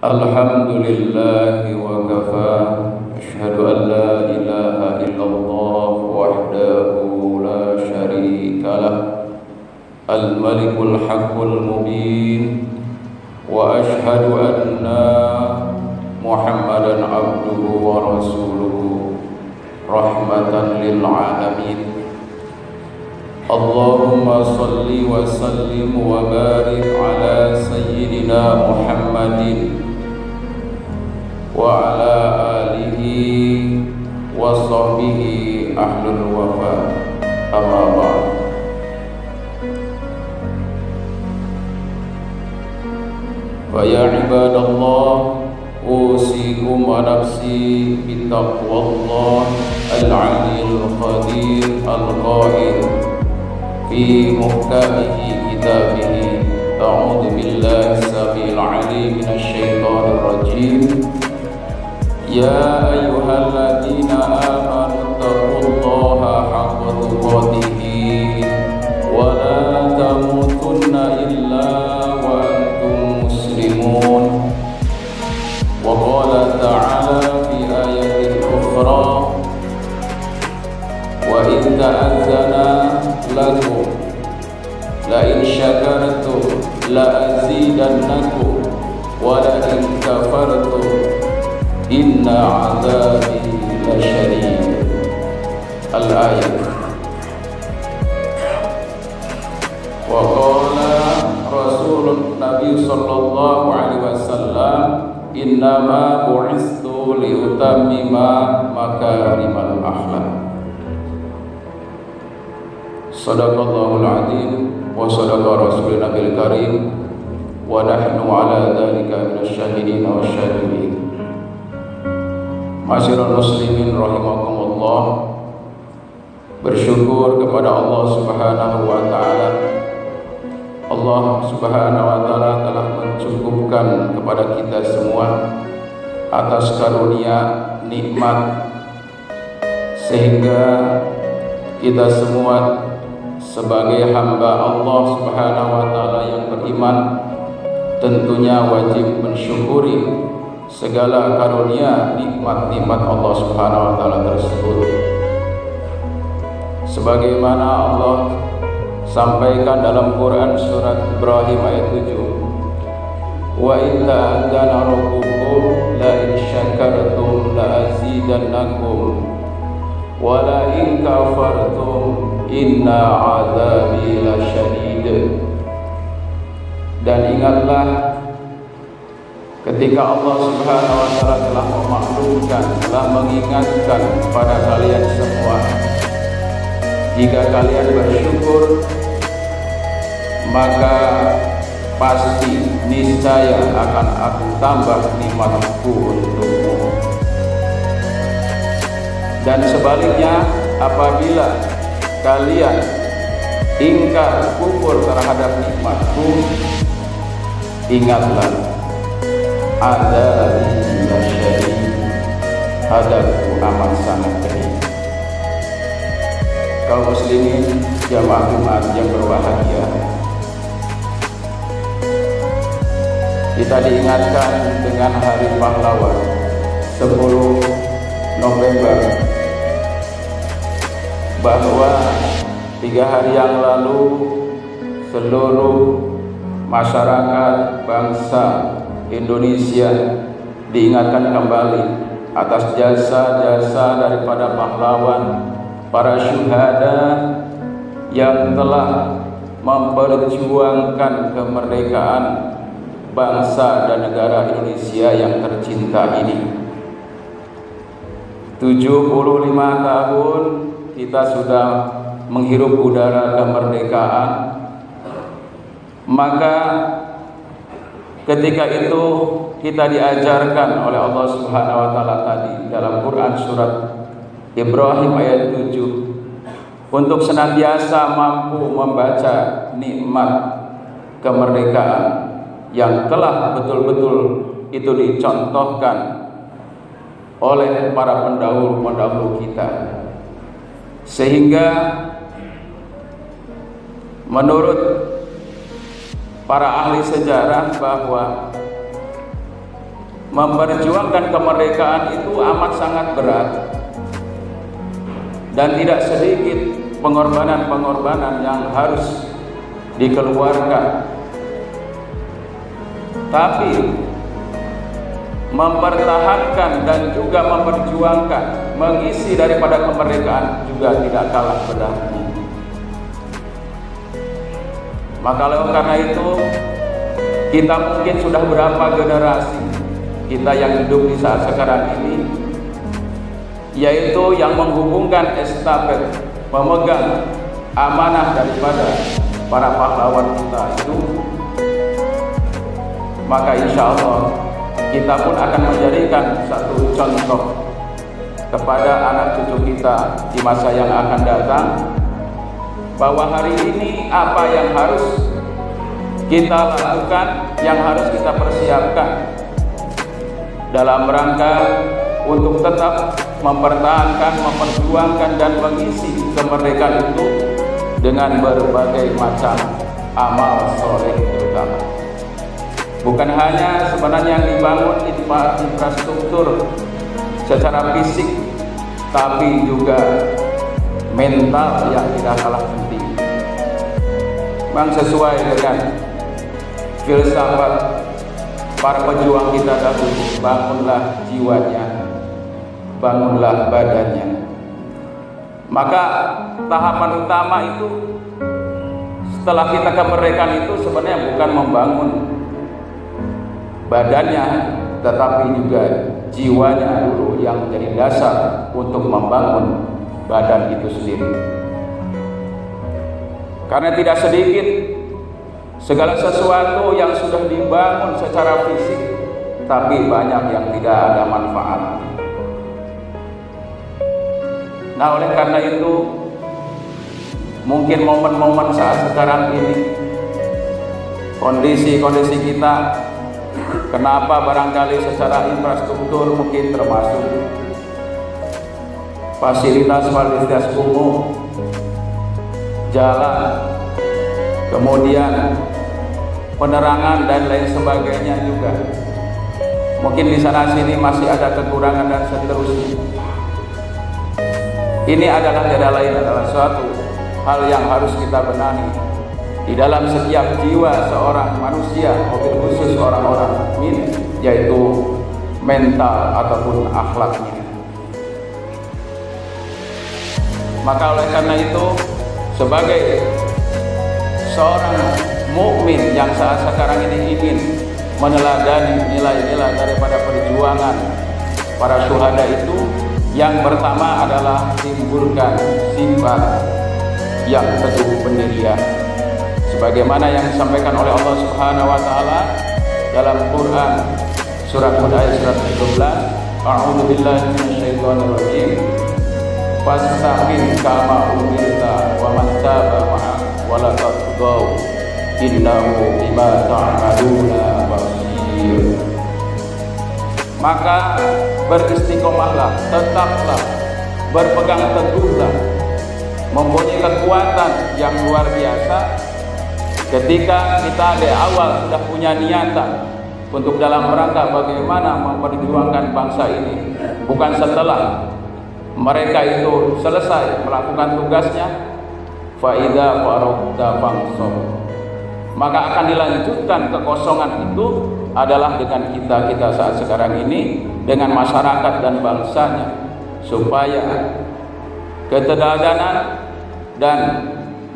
Alhamdulillahi wa kafa. Asyhadu an la ilaha illallah wahdahu la syarika lah. Al-malikul haqqul mubin. Wa asyhadu anna Muhammadan abduhu wa rasuluhu rahmatan lil alamin. Allahumma salli wa sallim wa barik ala sayyidina Muhammadin wa ala alihi wa sahbihi ahlul wafa. Amma ba'd. Fa ya ibadallah, usikum wa nafsi bittaqwallah al-'aliyyil qadir al-qa'il fi muhkamihi kitabihi. A'udzu billahi as-sami'il 'alim minasy syaithanir rajim. Ya ayyuhalladzina amanu taqullaha haqqa tuqatih wa la tamutunna illa wa antum muslimun. Wa qala ta'ala fi ayatin ukhra, wa in ta'azzana lakum la in syakartum la azidannakum wa la in kafartum inna 'adzabi lasyadid. Al-ayat. Wa qala Rasulun Nabi sallallahu alaihi wasallam, innama bu'istu liutammima makarimal akhlaq. Sadaqallahul adzim wa sadaqa rasulun nabil karim wa nahnu ala dzalika minasyahidin wa syahidin. Masyiral muslimin rahimakumullah, bersyukur kepada Allah Subhanahu wa taala. Allah Subhanahu wa taala telah mencukupkan kepada kita semua atas karunia nikmat, sehingga kita semua sebagai hamba Allah Subhanahu wa taala yang beriman tentunya wajib mensyukuri segala karunia nikmat-nikmat Allah Subhanahu wa taala tersebut. Sebagaimana Allah sampaikan dalam Quran surat Ibrahim ayat 7, wa in ta'adzana rabbukum la in syakartum la azidannakum wa la in kafartum inna 'adzabi lasyadid. Dan ingatlah ketika Allah Subhanahu wa taala telah memaklumkan, telah mengingatkan kepada kalian semua, jika kalian bersyukur maka pasti niscaya akan aku tambah nikmatku untukmu. Dan sebaliknya, apabila kalian ingkar kufur terhadap nikmatku, ingatlah adzabi lasyadid, adabku amat sangat pedih. Kaum muslimin jamaah Jumat yang berbahagia, kita diingatkan dengan Hari Pahlawan 10 November, bahwa 3 hari yang lalu seluruh masyarakat bangsa Indonesia diingatkan kembali atas jasa-jasa daripada pahlawan, para syuhada yang telah memperjuangkan kemerdekaan bangsa dan negara Indonesia yang tercinta ini. 75 tahun kita sudah menghirup udara kemerdekaan, maka ketika itu kita diajarkan oleh Allah Subhanahu wa taala tadi dalam Quran surat Ibrahim ayat 7 untuk senantiasa mampu membaca nikmat kemerdekaan yang telah betul-betul itu dicontohkan oleh para pendahulu kita, sehingga menurut para ahli sejarah bahwa memperjuangkan kemerdekaan itu amat sangat berat dan tidak sedikit pengorbanan-pengorbanan yang harus dikeluarkan. Tapi mempertahankan dan juga memperjuangkan, mengisi daripada kemerdekaan juga tidak kalah beratnya. Maka oleh karena itu, kita mungkin sudah berapa generasi kita yang hidup di saat sekarang ini, yaitu yang menghubungkan estafet, memegang amanah daripada para pahlawan kita itu, maka insya Allah kita pun akan menjadikan satu contoh kepada anak cucu kita di masa yang akan datang, bahwa hari ini apa yang harus kita lakukan, yang harus kita persiapkan dalam rangka untuk tetap mempertahankan, memperjuangkan dan mengisi kemerdekaan itu dengan berbagai macam amal soleh terutama. Bukan hanya sebenarnya yang dibangun infrastruktur secara fisik, tapi juga mental yang tidak kalah penting. Memang sesuai dengan filsafat para pejuang kita dahulu, bangunlah jiwanya, bangunlah badannya. Maka tahapan utama itu setelah kita kemerdekaan itu sebenarnya bukan membangun badannya, tetapi juga jiwanya dulu yang menjadi dasar untuk membangun badan itu sendiri. Karena tidak sedikit segala sesuatu yang sudah dibangun secara fisik, tapi banyak yang tidak ada manfaat. Nah, oleh karena itu, mungkin momen-momen saat sekarang ini, kondisi-kondisi kita, kenapa barangkali secara infrastruktur mungkin termasuk fasilitas umum, jalan, kemudian penerangan dan lain sebagainya juga, mungkin di sana sini masih ada kekurangan dan seterusnya. Ini adalah tidak lain adalah suatu hal yang harus kita benahi di dalam setiap jiwa seorang manusia, mobil khusus orang-orang mukmin, yaitu mental ataupun akhlaknya. Maka oleh karena itu, sebagai seorang mukmin yang saat sekarang ini ingin meneladani nilai-nilai daripada perjuangan para syuhada itu, yang pertama adalah timbulkan sifat yang teguh pendirian, sebagaimana yang disampaikan oleh Allah Subhanahu wa taala dalam Quran surat Hud ayat 113, A'udzu billahi minasyaitonir rajim, fastaqim kama umirta wa man taba ma'ak wa la taqdaw innahu bima ta'maluna basir. Maka beristiqomahlah, tetaplah, berpegang teguhlah, mempunyai kekuatan yang luar biasa ketika kita di awal sudah punya niatan untuk dalam rangka bagaimana memperjuangkan bangsa ini, bukan setelah mereka itu selesai melakukan tugasnya, faida faragta fansab, maka akan dilanjutkan kekosongan itu adalah dengan kita saat sekarang ini, dengan masyarakat dan bangsanya, supaya keteladanan dan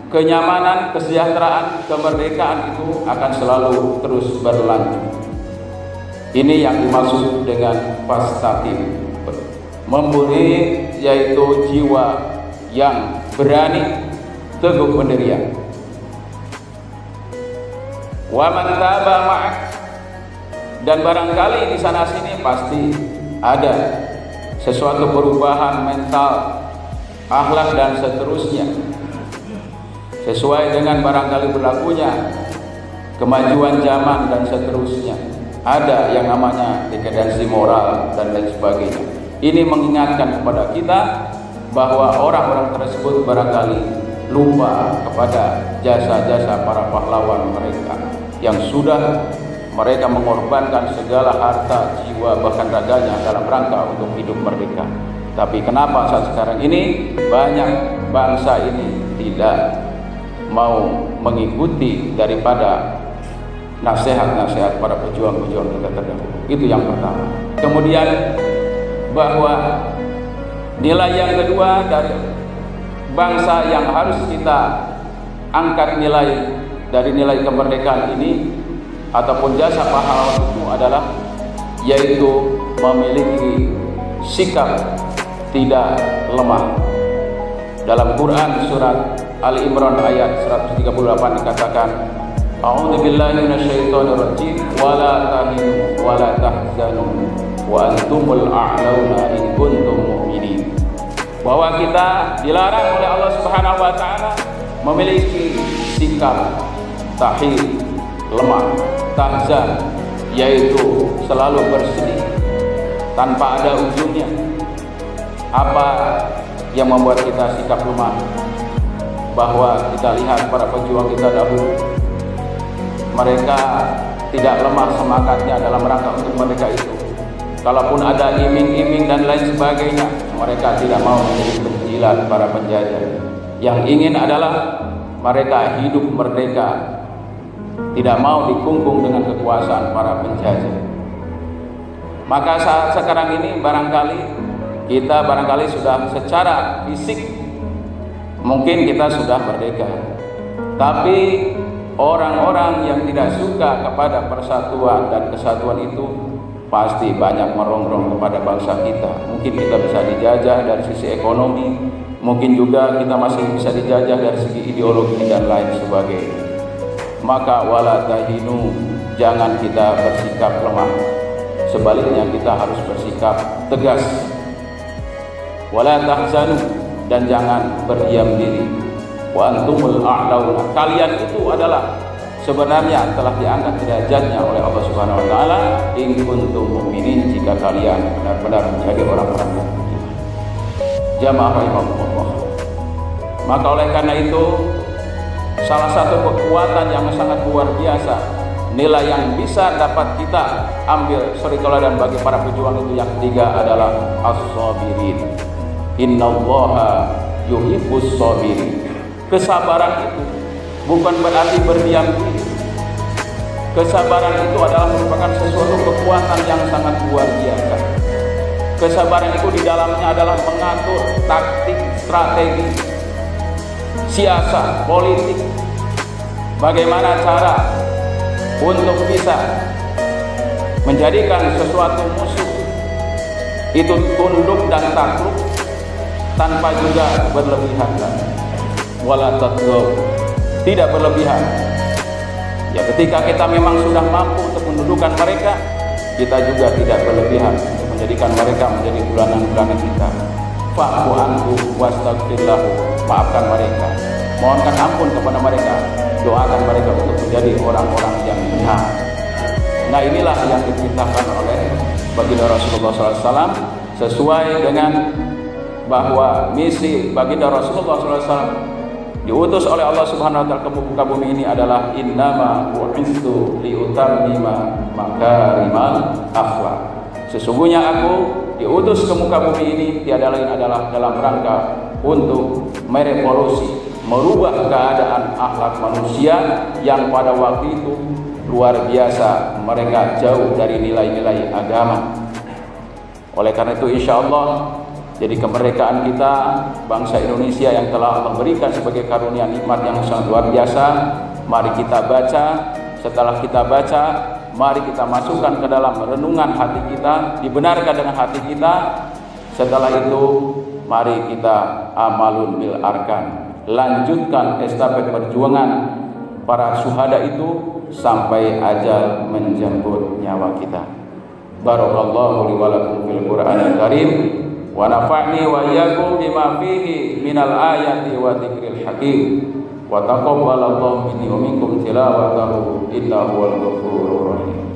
kenyamanan, kesejahteraan, kemerdekaan itu akan selalu terus berlanjut. Ini yang dimaksud dengan fastaqim, memberi yaitu jiwa yang berani, teguh pendirian. Wa man taba ma'ak, dan barangkali di sana sini pasti ada sesuatu perubahan mental, akhlak dan seterusnya, sesuai dengan barangkali berlakunya kemajuan zaman dan seterusnya. Ada yang namanya dekadensi moral dan lain sebagainya. Ini mengingatkan kepada kita bahwa orang-orang tersebut barangkali lupa kepada jasa-jasa para pahlawan mereka yang sudah mereka mengorbankan segala harta, jiwa, bahkan raganya dalam rangka untuk hidup merdeka. Tapi kenapa saat sekarang ini banyak bangsa ini tidak mau mengikuti daripada nasihat-nasihat para pejuang-pejuang kita terdahulu? Itu yang pertama. Kemudian bahwa nilai yang kedua dari bangsa yang harus kita angkat nilai dari nilai kemerdekaan ini ataupun jasa pahlawan itu adalah yaitu memiliki sikap tidak lemah. Dalam Quran surat Ali Imran ayat 138 dikatakan, A'udzu billahi minasyaitonir rajim wa la tahinu wa la tahzanu wa antumul a'launa in kuntum mu'minin. Bahwa kita dilarang oleh Allah Subhanahu wa taala memiliki sikap tahid, lemah, tahzan, yaitu selalu bersedih tanpa ada ujungnya. Apa yang membuat kita sikap lemah? Bahwa kita lihat para pejuang kita dahulu, mereka tidak lemah semangatnya dalam rangka untuk mereka itu. Kalaupun ada iming-iming dan lain sebagainya, mereka tidak mau menjadi penjilat para penjajah. Yang ingin adalah mereka hidup merdeka, tidak mau dikungkung dengan kekuasaan para penjajah. Maka saat sekarang ini kita barangkali sudah secara fisik mungkin kita sudah merdeka, tapi orang-orang yang tidak suka kepada persatuan dan kesatuan itu pasti banyak merongrong kepada bangsa kita. Mungkin kita bisa dijajah dari sisi ekonomi, mungkin juga kita masih bisa dijajah dari segi ideologi dan lain sebagainya. Maka wala tahinu, jangan kita bersikap lemah, sebaliknya kita harus bersikap tegas. Wala tahzanu, dan jangan berdiam diri. Wa antumul a'launa, kalian itu adalah sebenarnya telah diangkat derajatnya oleh Allah Subhanahu wa taala in kuntum mu'minin, jika kalian benar-benar menjadi orang-orang yang beriman. Jamaah rahimahumullah. Maka oleh karena itu salah satu kekuatan yang sangat luar biasa, nilai yang bisa dapat kita ambil suri teladan bagi para pejuang itu yang ketiga adalah as-sabirin. Innallaha yuhibbus sabirin. Kesabaran itu bukan berarti berdiam diri. Kesabaran itu adalah merupakan sesuatu kekuatan yang sangat luar biasa. Kesabaran itu di dalamnya adalah mengatur taktik, strategi, siasat, politik. Bagaimana cara untuk bisa menjadikan sesuatu musuh itu tunduk dan takluk tanpa juga berlebihan. Wala tadghaw, tidak berlebihan. Ya, ketika kita memang sudah mampu untuk menundukkan mereka, kita juga tidak berlebihan untuk menjadikan mereka menjadi bulanan-bulanan kita. Fa'fu anhu wastaghfir lahu, maafkan mereka, mohonkan ampun kepada mereka, doakan mereka untuk menjadi orang-orang yang benar. Nah, inilah yang diperintahkan oleh baginda Rasulullah SAW, sesuai dengan bahwa misi baginda Rasulullah SAW diutus oleh Allah Subhanahu wa taala ke muka bumi ini adalah innama bu'istu liutammima makarimal akhlak. Sesungguhnya aku diutus ke muka bumi ini tiada lain adalah dalam rangka untuk merevolusi, merubah keadaan akhlak manusia yang pada waktu itu luar biasa, mereka jauh dari nilai-nilai agama. Oleh karena itu insyaallah, jadi kemerdekaan kita, bangsa Indonesia yang telah Allah berikan sebagai karunia nikmat yang sangat luar biasa, mari kita baca. Setelah kita baca, mari kita masukkan ke dalam renungan hati kita, dibenarkan dengan hati kita. Setelah itu, mari kita amalun bil arkan, lanjutkan estafet perjuangan para syuhada itu sampai ajal menjemput nyawa kita. Barakallahu li wa lakum fil Qur'anil Karim. Wa nafa'ni wa iyyakum bima fihi minal ayati wa dzikril hakim. Wa taqabbalallahu minni wa minkum tilawatahu innahu wal ghafurur rahim.